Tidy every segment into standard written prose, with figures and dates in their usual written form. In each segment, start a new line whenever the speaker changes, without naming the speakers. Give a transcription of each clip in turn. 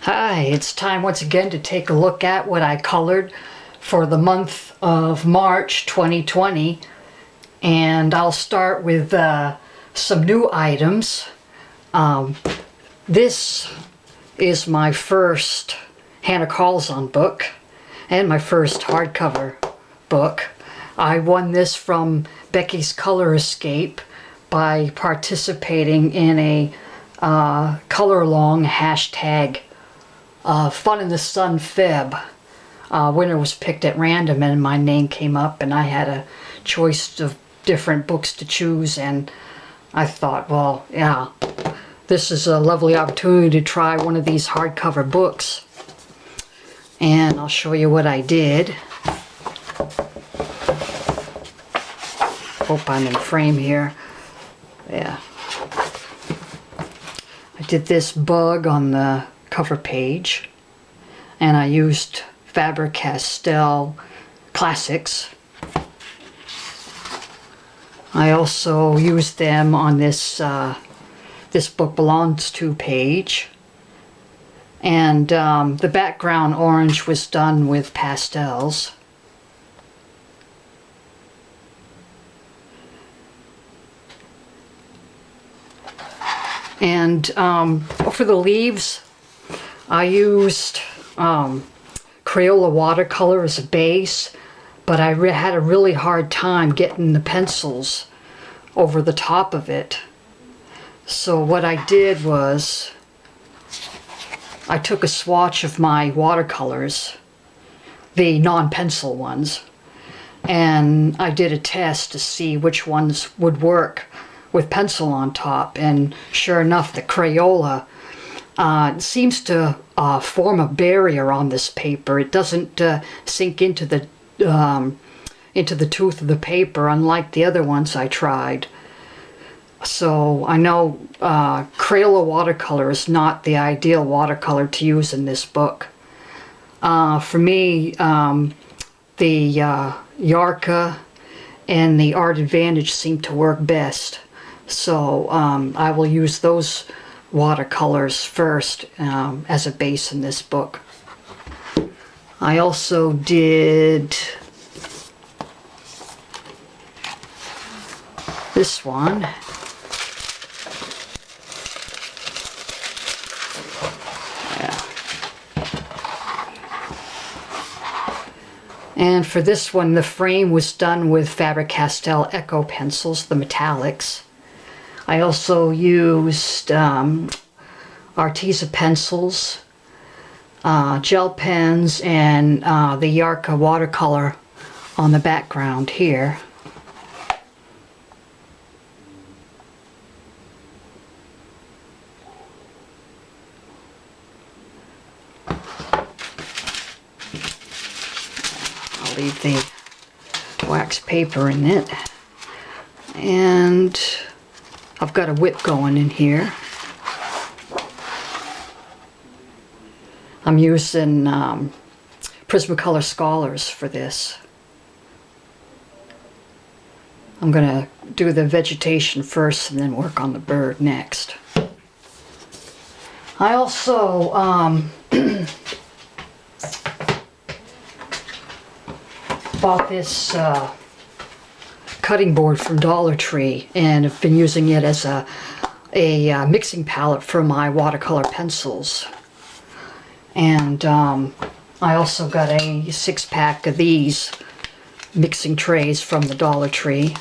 Hi, it's time once again to take a look at what I colored for the month of March 2020, and I'll start with some new items. This is my first Hannah Carlzon book and my first hardcover book. I won this from Becky's Color Escape by participating in a color along hashtag Fun in the Sun Feb. Winner was picked at random and my name came up, and I had a choice of different books to choose, and I thought, well, yeah, this is a lovely opportunity to try one of these hardcover books. And I'll show you what I did. Hope I'm in frame here. Yeah. I did this bug on the cover page, and I used Faber-Castell Classics. I also used them on this This Book Belongs To page, and the background orange was done with pastels. And for the leaves, I used Crayola watercolor as a base, but I had a really hard time getting the pencils over the top of it. So what I did was I took a swatch of my watercolors, the non-pencil ones, and I did a test to see which ones would work with pencil on top, and sure enough, the Crayola seems to form a barrier on this paper. It doesn't sink into the tooth of the paper, unlike the other ones I tried. So I know Crayola watercolor is not the ideal watercolor to use in this book. For me, the Yarka and the Art Advantage seem to work best. So I will use those watercolors first as a base in this book. I also did this one. Yeah. And for this one, the frame was done with Faber-Castell Echo pencils, the metallics. I also used Arteza pencils, gel pens, and the Yarka watercolor on the background here. I'll leave the wax paper in it. And I've got a whip going in here. I'm using Prismacolor Scholars for this. I'm going to do the vegetation first and then work on the bird next. I also bought this cutting board from Dollar Tree, and have been using it as a mixing palette for my watercolor pencils. And I also got a 6-pack of these mixing trays from the Dollar Tree.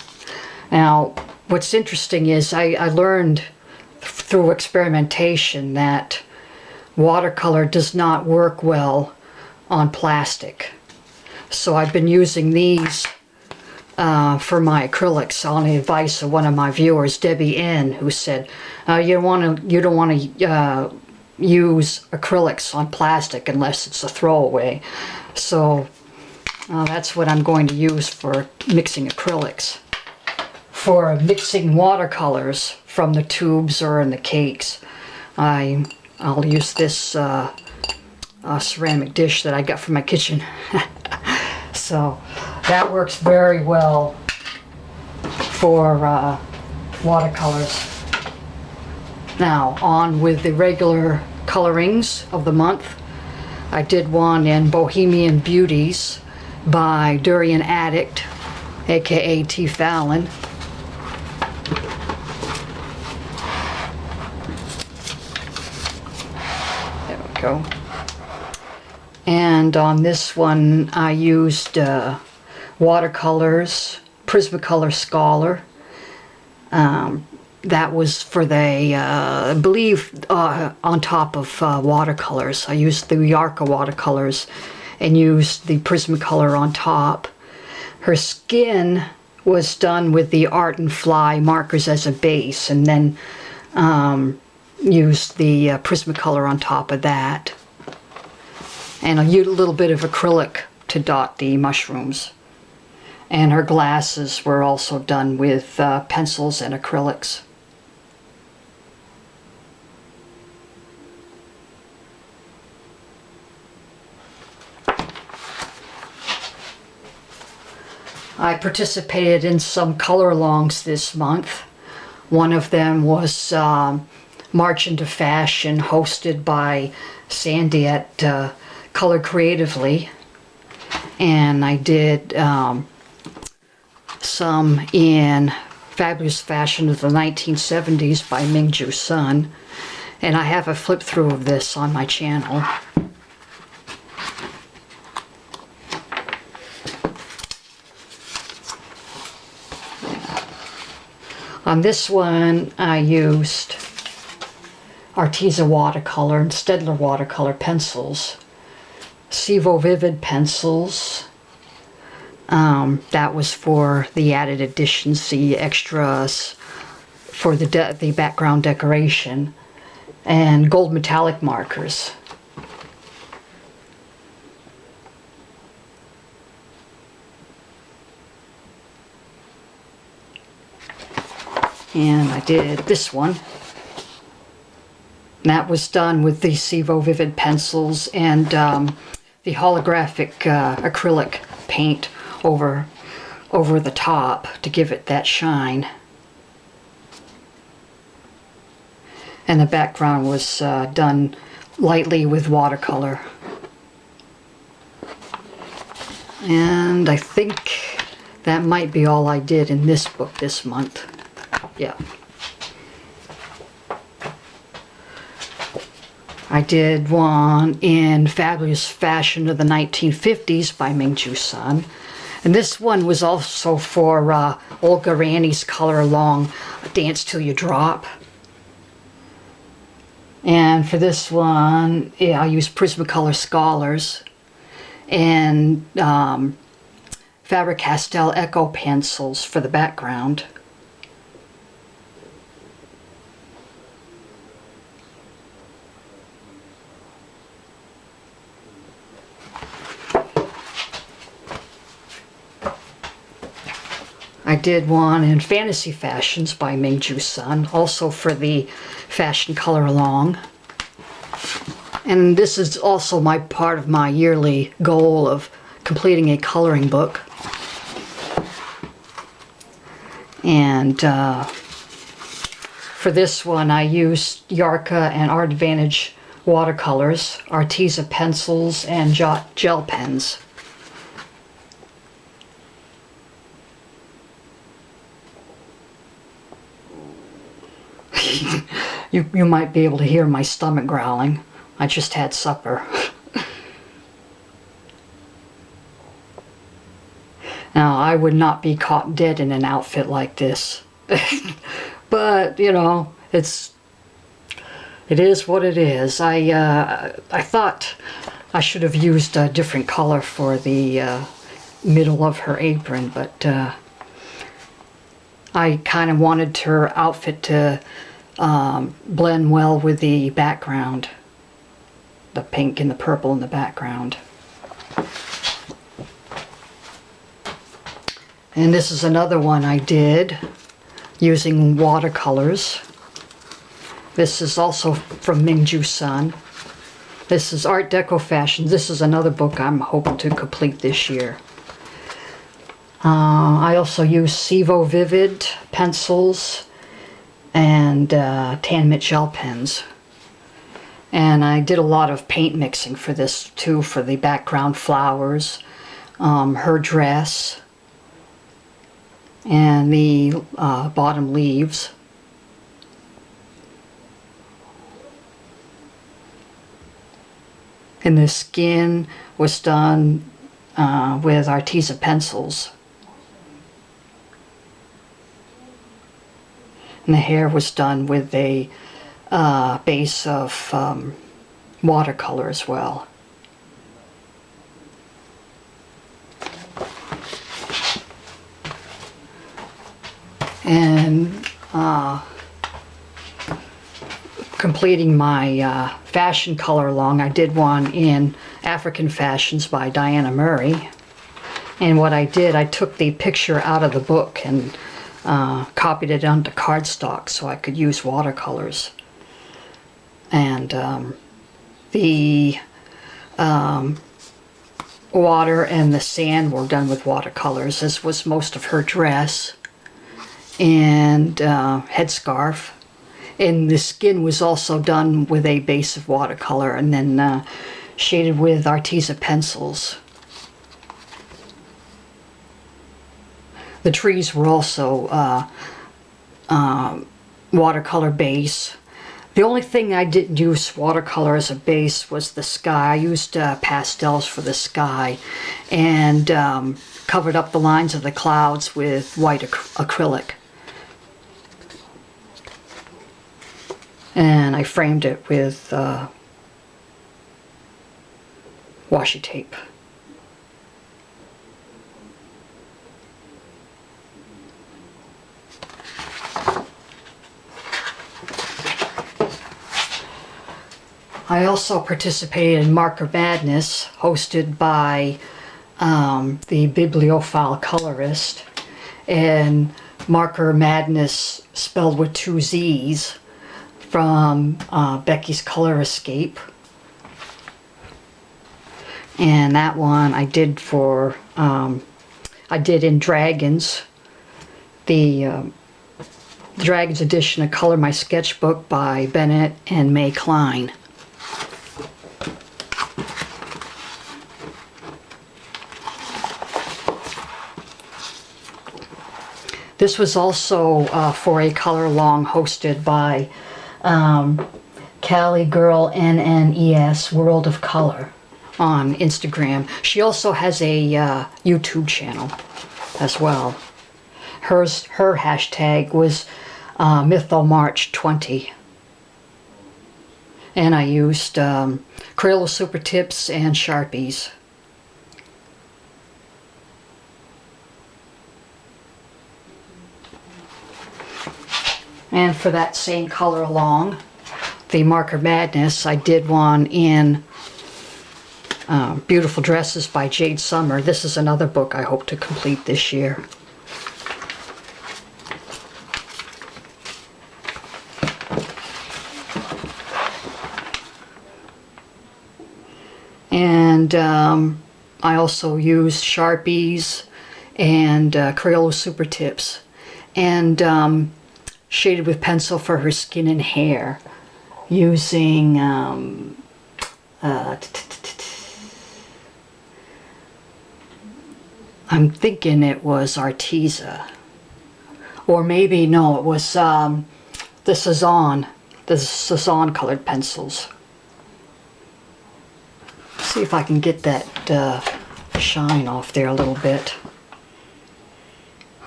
Now, what's interesting is I learned through experimentation that watercolor does not work well on plastic. So I've been using these for my acrylics on the advice of one of my viewers, Debbie N., who said, you don't want to use acrylics on plastic unless it's a throwaway. So that's what I'm going to use for mixing acrylics. For mixing watercolors from the tubes or in the cakes, I'll use this ceramic dish that I got from my kitchen. So that works very well for watercolors. Now, on with the regular colorings of the month. I did one in Bohemian Beauties by Durian Addict, aka T. Fallon. There we go. And on this one I used watercolors, Prismacolor Scholar. That was for the, I believe, on top of watercolors. I used the Yarka watercolors and used the Prismacolor on top. Her skin was done with the Art and Fly markers as a base, and then used the Prismacolor on top of that. And I used a little bit of acrylic to dot the mushrooms. And her glasses were also done with pencils and acrylics. I participated in some color-alongs this month. One of them was March into Fashion, hosted by Sandy at Color Creatively. And I did some in Fabulous Fashion of the 1970s by Mingju Sun. And I have a flip through of this on my channel. On this one, I used Arteza watercolor and Staedtler watercolor pencils, Sevo Vivid pencils. That was for the added additions, the extras for the background decoration, and gold metallic markers. And I did this one. That was done with the Sevo Vivid pencils and the holographic acrylic paint over the top to give it that shine. And the background was done lightly with watercolor. And I think that might be all I did in this book this month. Yeah. I did one in Fabulous Fashion of the 1950s by Mingju Sun. And this one was also for Olga Rani's Color Along, Dance Till You Drop. And for this one, yeah, I used Prismacolor Scholars and Faber-Castell Echo pencils for the background. I did one in Fantasy Fashions by Mingju Sun, also for the Fashion Color Along. And this is also my part of my yearly goal of completing a coloring book. And for this one I used Yarka and Art Advantage watercolors, Arteza pencils, and gel pens. You might be able to hear my stomach growling. I just had supper. Now, I would not be caught dead in an outfit like this. But, you know, it is what it is. I thought I should have used a different color for the middle of her apron, but I kind of wanted her outfit to blend well with the background, the pink and the purple in the background. And this is another one I did using watercolors. This is also from Mingju Sun. This is Art Deco Fashion. This is another book I'm hoping to complete this year. I also use Sevo Vivid pencils and Tan Mit gel pens. And I did a lot of paint mixing for this too, for the background flowers, her dress, and the bottom leaves. And the skin was done with Arteza pencils. And the hair was done with a base of watercolor as well. And completing my fashion color along, I did one in African Fashions by Diana Murray. And what I did, I took the picture out of the book and copied it onto cardstock so I could use watercolors. And the water and the sand were done with watercolors, as was most of her dress and headscarf. And the skin was also done with a base of watercolor and then shaded with Arteza pencils. The trees were also watercolor base. The only thing I didn't use watercolor as a base was the sky. I used pastels for the sky and covered up the lines of the clouds with white acrylic. And I framed it with washi tape. I also participated in Marker Madness, hosted by the Bibliophile Colorist, and Marker Madness spelled with 2 Z's, from Becky's Color Escape. And that one I did for, I did in Dragons, the Dragons edition of Color My Sketchbook by Bennett and May Klein. This was also for a color along hosted by Cali Girl NNES World of Color on Instagram. She also has a YouTube channel as well. Her hashtag was MythoMarch20. And I used Crayola Super Tips and Sharpies. And for that same color along, the Marker Madness, I did one in Beautiful Dresses by Jade Summer. This is another book I hope to complete this year. And I also used Sharpies and Crayola Super Tips. And shaded with pencil for her skin and hair using I'm thinking it was Arteza, or maybe no, it was the Cezanne colored pencils. See if I can get that shine off there a little bit.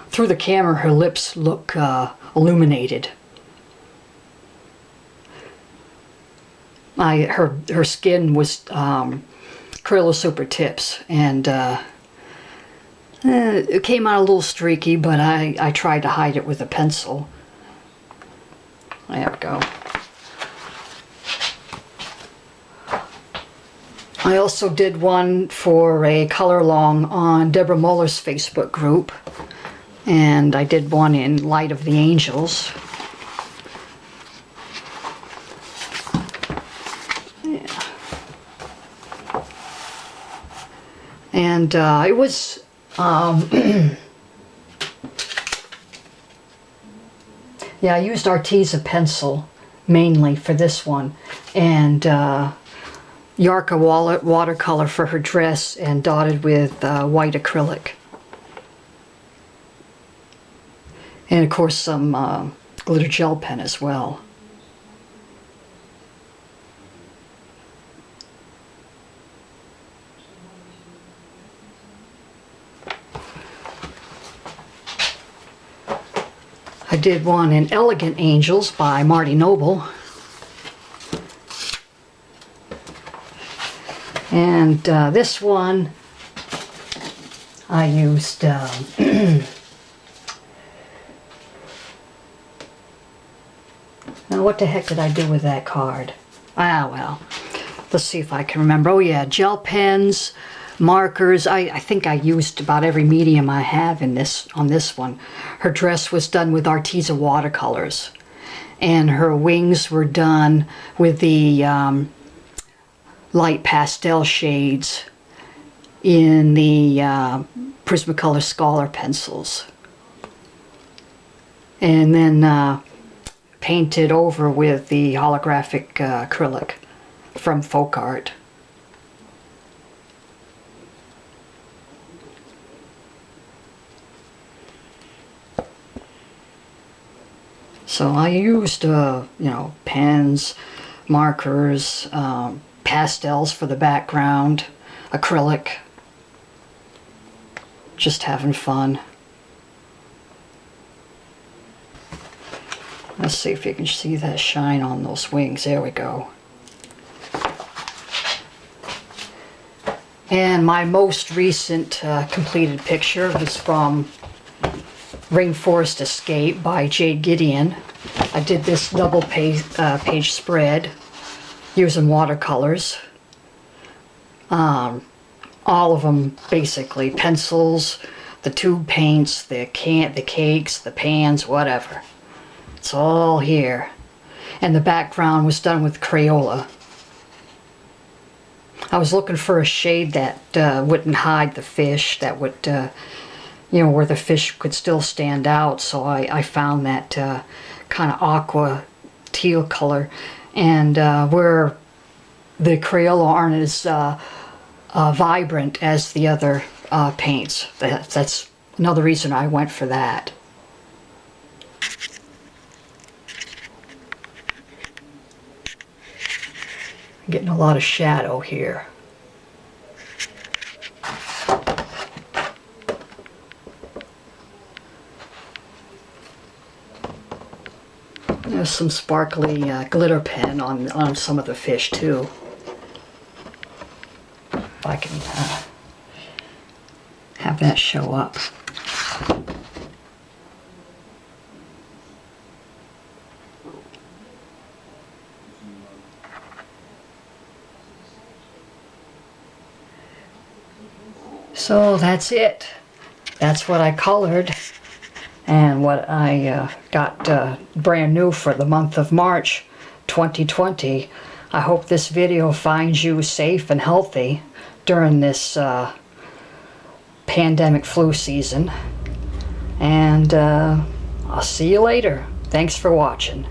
Through the camera, her lips look illuminated. Her skin was Crayola Super Tips, and it came out a little streaky, but I tried to hide it with a pencil. There we go. I also did one for a color along on Deborah Muller's Facebook group. And I did one in Light of the Angels. Yeah. And it was Yeah, I used Arteza pencil mainly for this one, and Yarka Wallet watercolor for her dress, and dotted with white acrylic. And of course some glitter gel pen as well. I did one in Elegant Angels by Marty Noble. And this one I used now what the heck did I do with that card? Ah, well, let's see if I can remember. Oh yeah, gel pens, markers. I think I used about every medium I have in this on this one. Her dress was done with Arteza watercolors, and her wings were done with the light pastel shades in the Prismacolor Scholar pencils, and then painted over with the holographic acrylic from Folk Art. So I used, you know, pens, markers, pastels for the background, acrylic, just having fun. Let's see if you can see that shine on those wings. There we go. And my most recent completed picture was from Rainforest Escape by Jade Gideon. I did this double page spread using watercolors. All of them basically, pencils, the tube paints, the cakes, the pans, whatever. It's all here. And the background was done with Crayola. I was looking for a shade that wouldn't hide the fish, that would, you know, where the fish could still stand out. So I found that kind of aqua teal color. And where the Crayola aren't as vibrant as the other paints. That's another reason I went for that. Getting a lot of shadow here. There's some sparkly glitter pen on some of the fish too. If I can have that show up. So that's it. That's what I colored and what I got brand new for the month of March 2020. I hope this video finds you safe and healthy during this pandemic flu season. And I'll see you later. Thanks for watching.